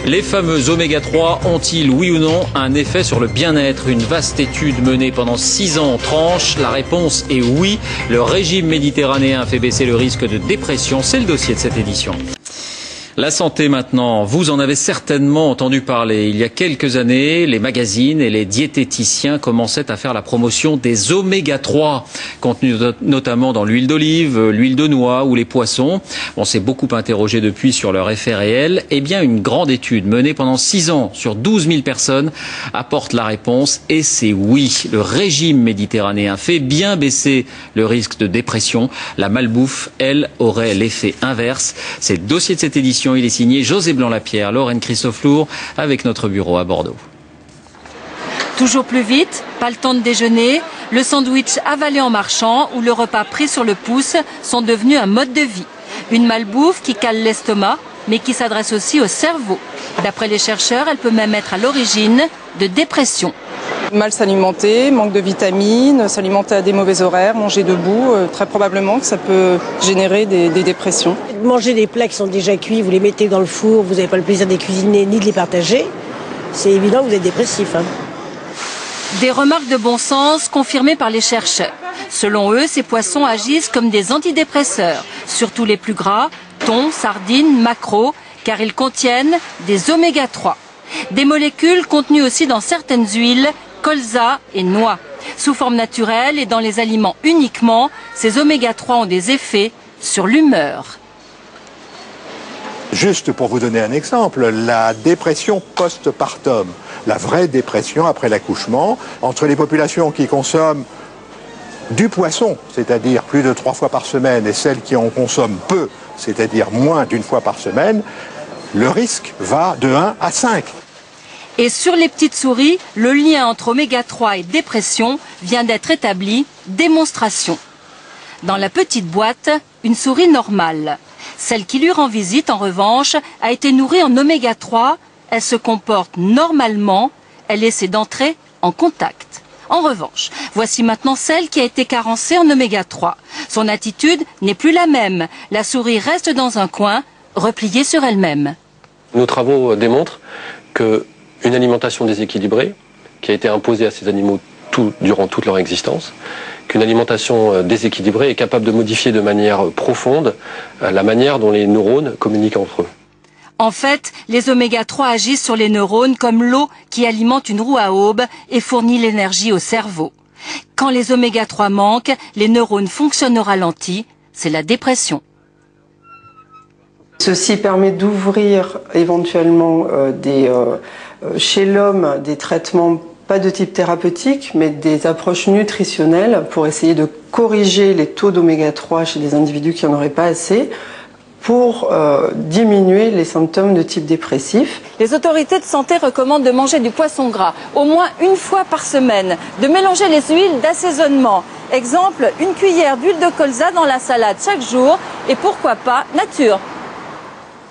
Les fameux oméga 3 ont-ils, oui ou non, un effet sur le bien-être? Une vaste étude menée pendant 6 ans tranche. La réponse est oui. Le régime méditerranéen fait baisser le risque de dépression. C'est le dossier de cette édition. La santé maintenant, vous en avez certainement entendu parler. Il y a quelques années, les magazines et les diététiciens commençaient à faire la promotion des oméga 3, contenus notamment dans l'huile d'olive, l'huile de noix ou les poissons. On s'est beaucoup interrogé depuis sur leur effet réel. Eh bien, une grande étude menée pendant 6 ans sur 12 000 personnes apporte la réponse et c'est oui. Le régime méditerranéen fait bien baisser le risque de dépression. La malbouffe, elle, aurait l'effet inverse. C'est le dossier de cette édition. Il est signé José Blanc-Lapierre, Lorraine Christophe-Lourd, avec notre bureau à Bordeaux. Toujours plus vite, pas le temps de déjeuner, le sandwich avalé en marchant ou le repas pris sur le pouce sont devenus un mode de vie. Une malbouffe qui cale l'estomac, mais qui s'adresse aussi au cerveau. D'après les chercheurs, elle peut même être à l'origine de dépression. Mal s'alimenter, manque de vitamines, s'alimenter à des mauvais horaires, manger debout, très probablement que ça peut générer des dépressions. Manger des plats qui sont déjà cuits, vous les mettez dans le four, vous n'avez pas le plaisir de les cuisiner ni de les partager, c'est évident que vous êtes dépressif. Des remarques de bon sens confirmées par les chercheurs. Selon eux, ces poissons agissent comme des antidépresseurs, surtout les plus gras, thon, sardines, maquereaux, car ils contiennent des oméga 3. Des molécules contenues aussi dans certaines huiles, colza et noix. Sous forme naturelle et dans les aliments uniquement, ces oméga 3 ont des effets sur l'humeur. Juste pour vous donner un exemple, la dépression post-partum, la vraie dépression après l'accouchement, entre les populations qui consomment du poisson, c'est-à-dire plus de 3 fois par semaine, et celles qui en consomment peu, c'est-à-dire moins d'1 fois par semaine, le risque va de 1 à 5. Et sur les petites souris, le lien entre oméga 3 et dépression vient d'être établi. Démonstration. Dans la petite boîte, une souris normale. Celle qui lui rend visite, en revanche, a été nourrie en oméga 3. Elle se comporte normalement. Elle essaie d'entrer en contact. En revanche, voici maintenant celle qui a été carencée en oméga 3. Son attitude n'est plus la même. La souris reste dans un coin, repliée sur elle-même. Nos travaux démontrent qu'une alimentation déséquilibrée, qui a été imposée à ces animaux durant toute leur existence, qu'une alimentation déséquilibrée est capable de modifier de manière profonde la manière dont les neurones communiquent entre eux. En fait, les oméga 3 agissent sur les neurones comme l'eau qui alimente une roue à aubes et fournit l'énergie au cerveau. Quand les oméga 3 manquent, les neurones fonctionnent au ralenti, c'est la dépression. Ceci permet d'ouvrir éventuellement chez l'homme des traitements pas de type thérapeutique, mais des approches nutritionnelles pour essayer de corriger les taux d'oméga 3 chez des individus qui n'en auraient pas assez, pour diminuer les symptômes de type dépressif. Les autorités de santé recommandent de manger du poisson gras au moins 1 fois par semaine, de mélanger les huiles d'assaisonnement. Exemple, 1 cuillère d'huile de colza dans la salade chaque jour et pourquoi pas nature.